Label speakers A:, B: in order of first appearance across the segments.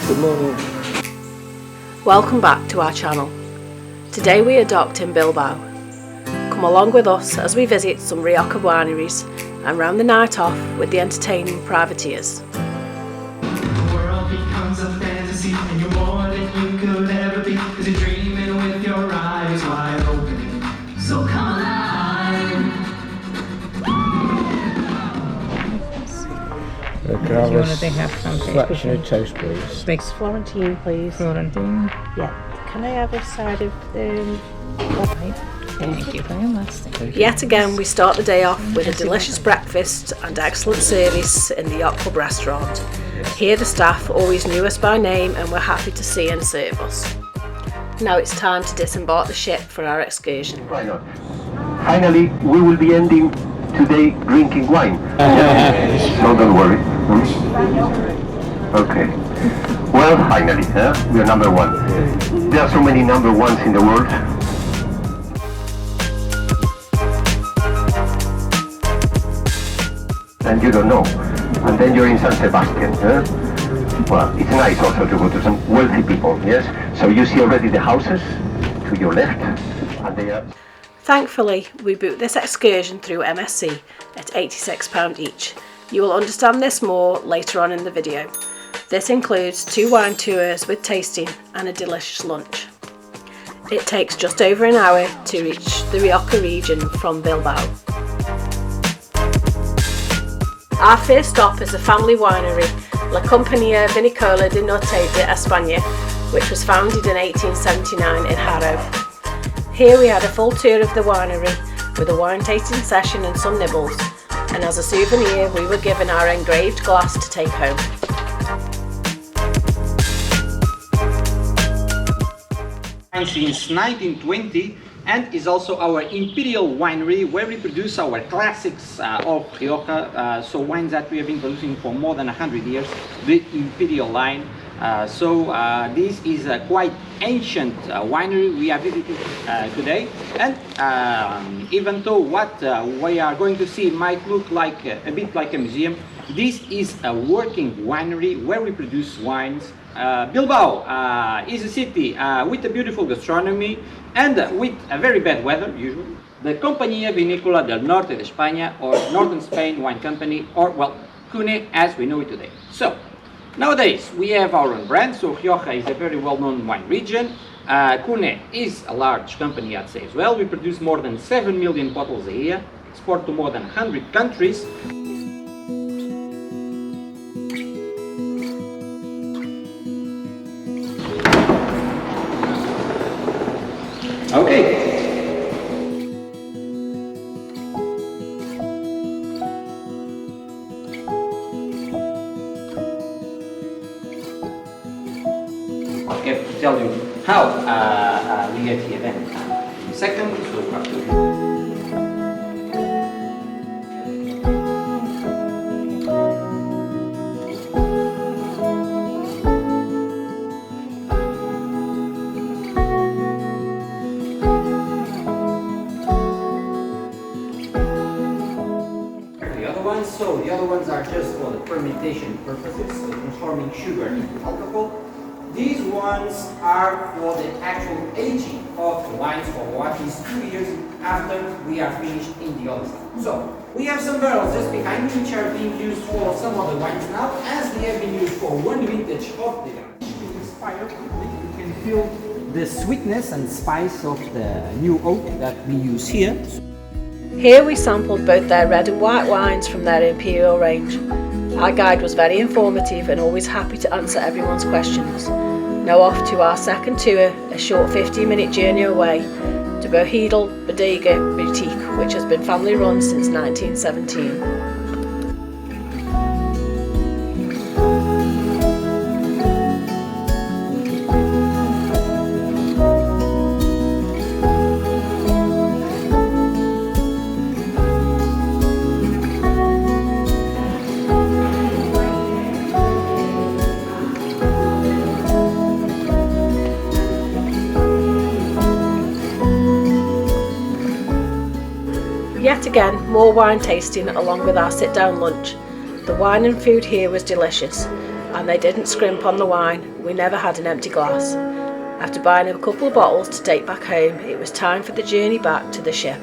A: Good morning.
B: Welcome back to our channel. Today we are docked in Bilbao. Come along with us as we visit some Rioja wineries and round the night off with the entertaining privateers.
C: The world becomes a fantasy and you're more than you could ever be, 'cause you're dreaming with your eyes wide open. So come alive.
D: They have some
A: Fraction of toast, please.
D: Mixed
B: Florentine, please.
D: Florentine.
B: Yeah. Can I have a side of
D: Thank you very much.
B: Yet again, we start the day off with a delicious breakfast and excellent service in the Yacht Club restaurant. Here the staff always knew us by name and were happy to see and serve us. Now it's time to disembark the ship for our excursion.
E: Why not? Finally, we will be ending today drinking wine. So don't worry. Okay. Well, finally, we are number one. There are so many number ones in the world. And you don't know. And then you're in San Sebastian. Well, it's nice also to go to some wealthy people, yes? So you see already the houses to your left, and they are...
B: Thankfully, we booked this excursion through MSC at £86 each. You will understand this more later on in the video. This includes 2 wine tours with tasting and a delicious lunch. It takes just over an hour to reach the Rioja region from Bilbao. Our first stop is a family winery, La Compañía Vinícola de Norte de España, which was founded in 1879 in Haro. Here we had a full tour of the winery with a wine tasting session and some nibbles, and as a souvenir we were given our engraved glass to take home.
F: Since 1920 and is also our Imperial winery where we produce our classics of Rioja, so wines that we have been producing for more than 100 years, the Imperial line. This is a quite ancient winery we are visiting today, and even though what we are going to see might look like a bit like a museum, this is a working winery where we produce wines. Bilbao is a city with a beautiful gastronomy and with a very bad weather usually. The Compañía Vinícola del Norte de España, or Northern Spain Wine Company, or well, Cune as we know it today. So nowadays we have our own brand, so Rioja is a very well-known wine region. Cune is a large company, I'd say as well. We produce more than 7 million bottles a year, export to more than 100 countries. Okay. I have to tell you how we get here then. In a second, so have to. So the other ones are just for the fermentation purposes, so transforming sugar into alcohol. These ones are for the actual aging of the wines for at least 2 years after we are finished in the other side. So we have some barrels just behind me which are being used for some of the wines now, as they have been used for one vintage of the wine. You can feel the sweetness and spice of the new oak that we use here.
B: Here we sampled both their red and white wines from their Imperial range. Our guide was very informative and always happy to answer everyone's questions. Now off to our second tour, a short 15-minute journey away to Bohedal Bodega boutique, which has been family run since 1917. Yet again, more wine tasting along with our sit-down lunch. The wine and food here was delicious. and they didn't scrimp on the wine. We never had an empty glass. After buying a couple of bottles to take back home, it was time for the journey back to the ship.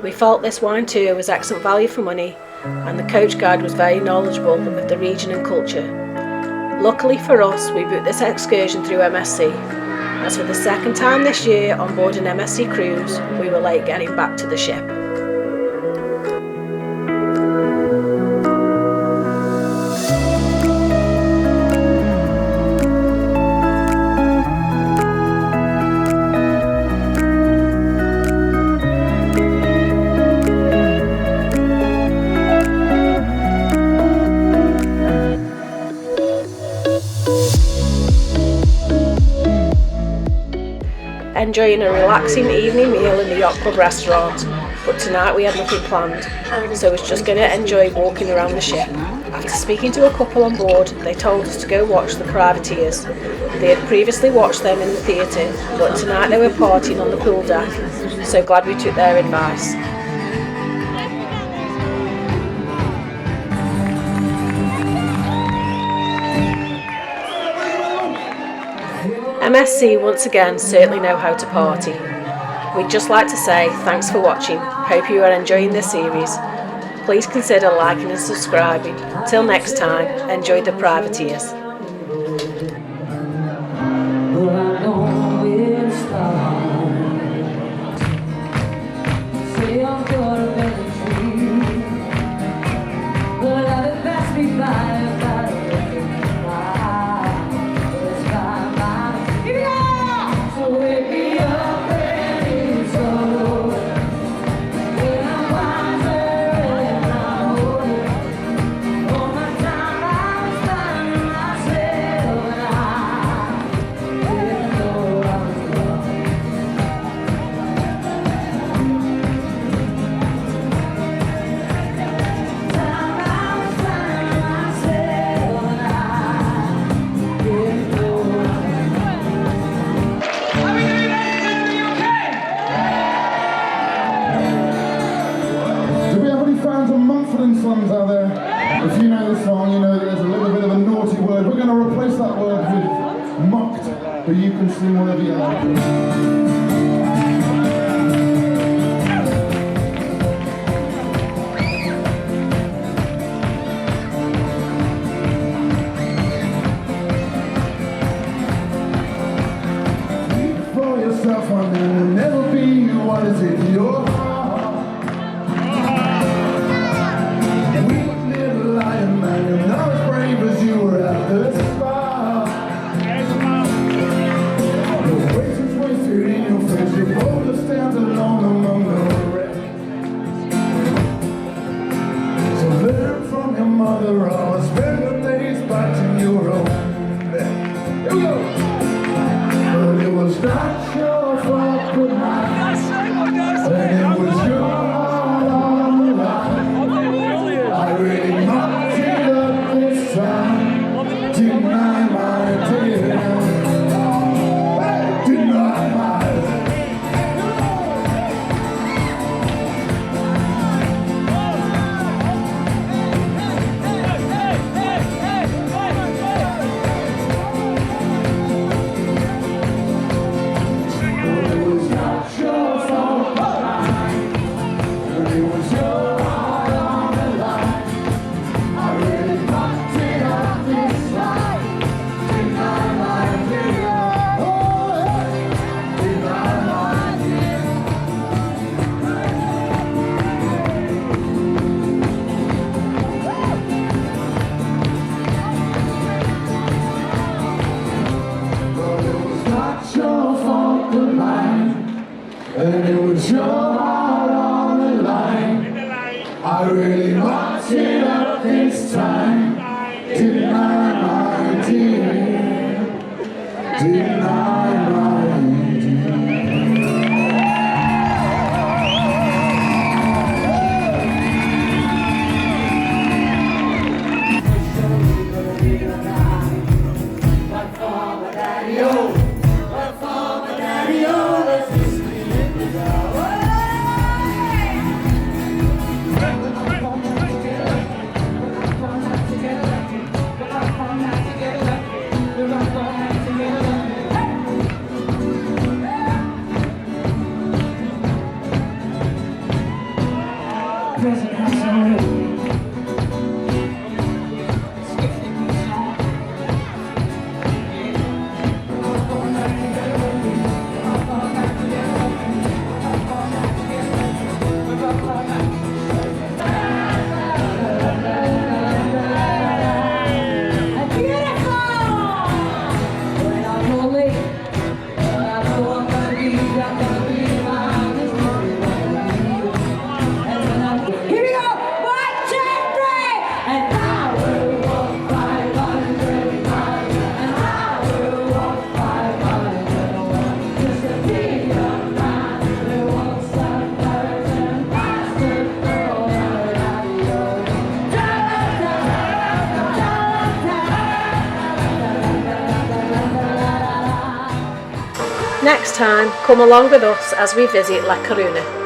B: We felt this wine tour was excellent value for money, and the coach guide was very knowledgeable of the region and culture. Luckily for us, we booked this excursion through MSC. As for the second time this year on board an MSC cruise, we were late getting back to the ship. Enjoying a relaxing evening meal in the yacht club restaurant, but tonight we had nothing planned, so I was just going to enjoy walking around the ship. After speaking to a couple on board, they told us to go watch the privateers. They had previously watched them in the theatre, but tonight they were partying on the pool deck, so glad we took their advice. MSC once again certainly know how to party. We'd just like to say thanks for watching, hope you are enjoying this series. Please consider liking and subscribing. Till next time, enjoy the privateers.
A: Out there. If you know the song, you know that there's a little bit of a naughty word. We're going to replace that word with mocked, but you can sing whatever you like. For yourself, one day will never be what is in your heart. You're not as brave as you were at the start. Your waist is wasted in your face. Your boulder stands alone among the rest. So learn from your mother or spend the days biting your own. Here we go. But it was not your fault, good night. And it was your heart on the line. I really not. Deny my tears. Deny my it was not your fault, but and it was your heart on the line. I really fucked it up this time. Deny my tears. Oh, deny my tears. But it was not your fault, the line, and it was your heart on the line. I really fucked it up this time. Deny my tears. Deny my tears.
B: Next time, come along with us as we visit La Coruna.